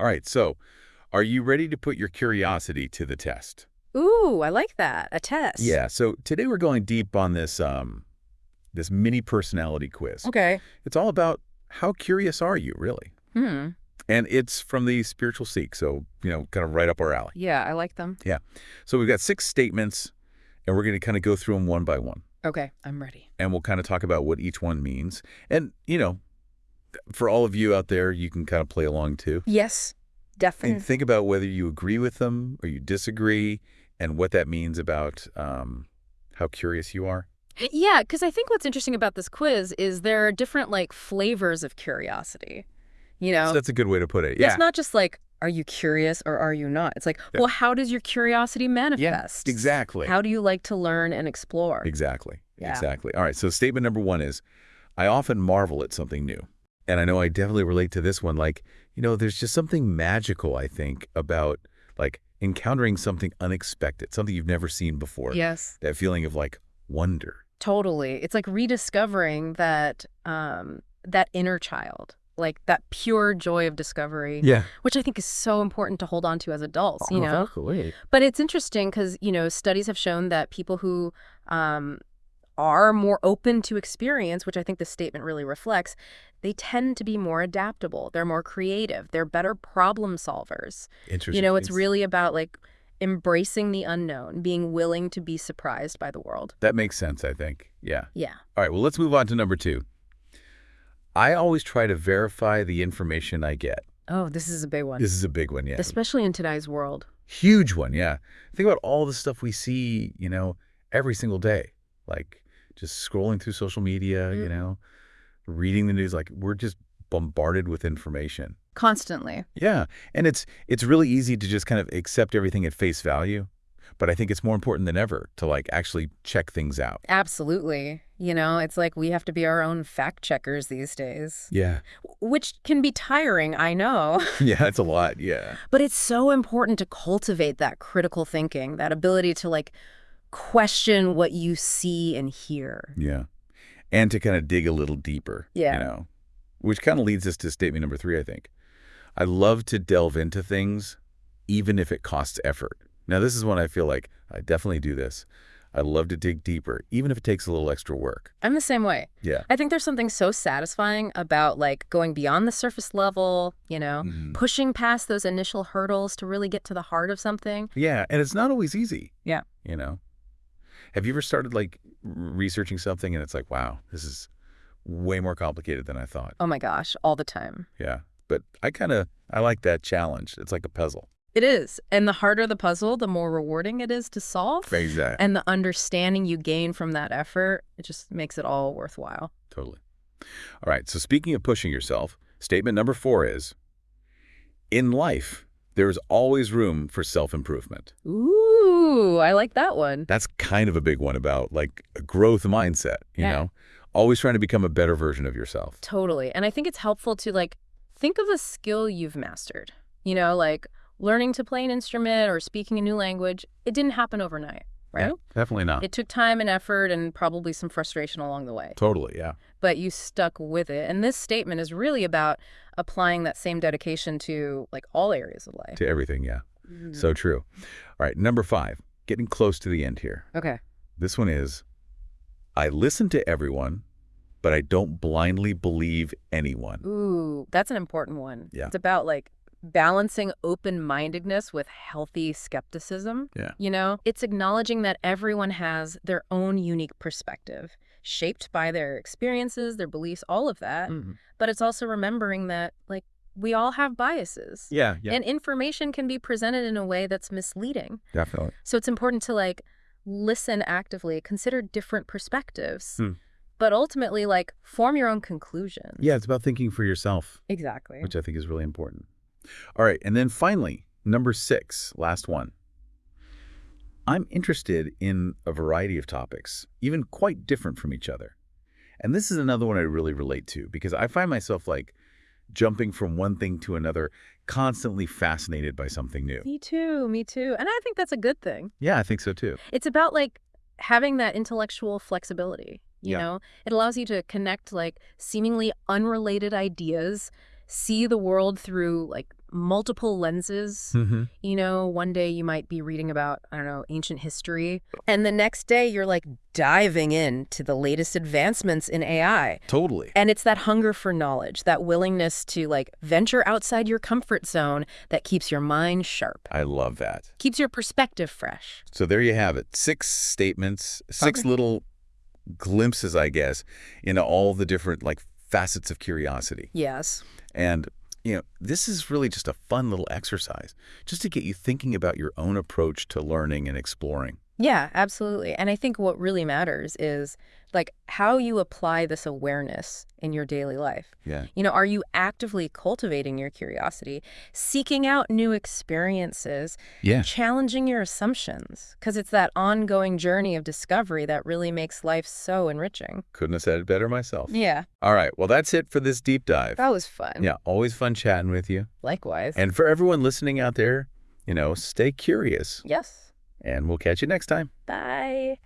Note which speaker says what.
Speaker 1: All right, so are you ready to put your curiosity to the test?
Speaker 2: Ooh, I like that. A test.
Speaker 1: Yeah, so today we're going deep on this mini personality quiz.
Speaker 2: Okay.
Speaker 1: It's all about how curious are you, really?
Speaker 2: Hmm.
Speaker 1: And it's from the Spiritual Seek, so, kind of right up our alley.
Speaker 2: Yeah, I like them.
Speaker 1: Yeah. So we've got 6 statements, and we're going to kind of go through them one by one.
Speaker 2: Okay, I'm ready.
Speaker 1: And we'll kind of talk about what each one means. And, for all of you out there, you can kind of play along too.
Speaker 2: Yes,
Speaker 1: And
Speaker 2: definitely.
Speaker 1: think about whether you agree with them or you disagree and what that means about how curious you are.
Speaker 2: Yeah, because I think what's interesting about this quiz is there are different, flavors of curiosity.
Speaker 1: So that's a good way to put it.
Speaker 2: It's
Speaker 1: Yeah.
Speaker 2: not just are you curious or are you not? It's
Speaker 1: Yeah.
Speaker 2: well, how does your curiosity manifest?
Speaker 1: Yeah, exactly.
Speaker 2: How do you like to learn and explore?
Speaker 1: Exactly.
Speaker 2: Yeah.
Speaker 1: Exactly. All right. So statement number 1 is, I often marvel at something new. And I know I definitely relate to this one. There's just something magical, I think, about encountering something unexpected, something you've never seen before.
Speaker 2: Yes.
Speaker 1: That feeling of wonder.
Speaker 2: Totally. It's like rediscovering that inner child, that pure joy of discovery.
Speaker 1: Yeah.
Speaker 2: Which I think is so important to hold on to as adults,
Speaker 1: Absolutely.
Speaker 2: But it's interesting because, studies have shown that people who are more open to experience, which I think this statement really reflects, they tend to be more adaptable. They're more creative. They're better problem solvers.
Speaker 1: Interesting.
Speaker 2: It's really about embracing the unknown, being willing to be surprised by the world.
Speaker 1: That makes sense, I think. Yeah.
Speaker 2: Yeah.
Speaker 1: All right. Well, let's move on to number 2. I always try to verify the information I get.
Speaker 2: Oh, this is a big one.
Speaker 1: This is a big one, yeah.
Speaker 2: Especially in today's world.
Speaker 1: Huge one, yeah. Think about all the stuff we see, every single day. Just scrolling through social media, reading the news. We're just bombarded with information.
Speaker 2: Constantly.
Speaker 1: Yeah. And it's really easy to just kind of accept everything at face value. But I think it's more important than ever to actually check things out.
Speaker 2: Absolutely. It's we have to be our own fact checkers these days.
Speaker 1: Yeah.
Speaker 2: Which can be tiring, I know.
Speaker 1: Yeah, it's a lot. Yeah.
Speaker 2: But it's so important to cultivate that critical thinking, that ability to question what you see and hear.
Speaker 1: Yeah. And to kind of dig a little deeper.
Speaker 2: Yeah.
Speaker 1: Which kind of leads us to statement number 3, I think. I love to delve into things, even if it costs effort. Now, this is when I feel like I definitely do this. I love to dig deeper, even if it takes a little extra work.
Speaker 2: I'm the same way.
Speaker 1: Yeah.
Speaker 2: I think there's something so satisfying about going beyond the surface level, pushing past those initial hurdles to really get to the heart of something.
Speaker 1: Yeah, and it's not always easy.
Speaker 2: Yeah.
Speaker 1: Have you ever started researching something and it's wow, this is way more complicated than I thought?
Speaker 2: Oh my gosh, all the time.
Speaker 1: Yeah. But I like that challenge. It's like a puzzle.
Speaker 2: It is. And the harder the puzzle, the more rewarding it is to solve.
Speaker 1: Exactly.
Speaker 2: And the understanding you gain from that effort, it just makes it all worthwhile.
Speaker 1: Totally. All right. So speaking of pushing yourself, statement number 4 is, in life, there is always room for self-improvement.
Speaker 2: Ooh, I like that one.
Speaker 1: That's kind of a big one about a growth mindset, you
Speaker 2: Yeah.
Speaker 1: know? Always trying to become a better version of yourself.
Speaker 2: Totally. And I think it's helpful to think of a skill you've mastered. Learning to play an instrument or speaking a new language. It didn't happen overnight, right?
Speaker 1: Yeah, definitely not.
Speaker 2: It took time and effort and probably some frustration along the way.
Speaker 1: Totally, yeah.
Speaker 2: But you stuck with it. And this statement is really about applying that same dedication to all areas of life.
Speaker 1: To everything, yeah.
Speaker 2: Mm.
Speaker 1: So true. All right, number 5, getting close to the end here.
Speaker 2: Okay.
Speaker 1: This one is, I listen to everyone, but I don't blindly believe anyone.
Speaker 2: Ooh, that's an important one.
Speaker 1: Yeah.
Speaker 2: It's about balancing open-mindedness with healthy skepticism.
Speaker 1: Yeah.
Speaker 2: It's acknowledging that everyone has their own unique perspective, shaped by their experiences, their beliefs, all of that.
Speaker 1: Mm-hmm.
Speaker 2: But it's also remembering that, we all have biases.
Speaker 1: Yeah.
Speaker 2: And information can be presented in a way that's misleading.
Speaker 1: Definitely.
Speaker 2: So it's important to, listen actively, consider different perspectives, but ultimately, form your own conclusions.
Speaker 1: Yeah, it's about thinking for yourself.
Speaker 2: Exactly.
Speaker 1: Which I think is really important. All right, and then finally, number 6, last one. I'm interested in a variety of topics, even quite different from each other. And this is another one I really relate to because I find myself jumping from one thing to another, constantly fascinated by something new.
Speaker 2: Me too. And I think that's a good thing.
Speaker 1: Yeah, I think so too.
Speaker 2: It's about having that intellectual flexibility. You know, it allows you to connect seemingly unrelated ideas, see the world through multiple lenses.
Speaker 1: Hmm.
Speaker 2: One day you might be reading about, I don't know, ancient history, and the next day you're like diving into the latest advancements in AI.
Speaker 1: Totally.
Speaker 2: And it's that hunger for knowledge, that willingness to like venture outside your comfort zone that keeps your mind sharp,
Speaker 1: I love that.
Speaker 2: keeps your perspective fresh.
Speaker 1: So there you have it. 6 statements, 6
Speaker 2: Okay.
Speaker 1: little glimpses, I guess, into all the different like facets of curiosity.
Speaker 2: Yes.
Speaker 1: And, this is really just a fun little exercise just to get you thinking about your own approach to learning and exploring.
Speaker 2: Yeah, absolutely. And I think what really matters is like how you apply this awareness in your daily life.
Speaker 1: Yeah.
Speaker 2: Are you actively cultivating your curiosity, seeking out new experiences,
Speaker 1: Yeah.
Speaker 2: challenging your assumptions? Because it's that ongoing journey of discovery that really makes life so enriching.
Speaker 1: Couldn't have said it better myself.
Speaker 2: Yeah,
Speaker 1: All right. Well, that's it for this deep dive.
Speaker 2: that was fun.
Speaker 1: Yeah. Always fun chatting with you.
Speaker 2: Likewise.
Speaker 1: And for everyone listening out there, stay curious.
Speaker 2: Yes.
Speaker 1: And we'll catch you next time.
Speaker 2: Bye.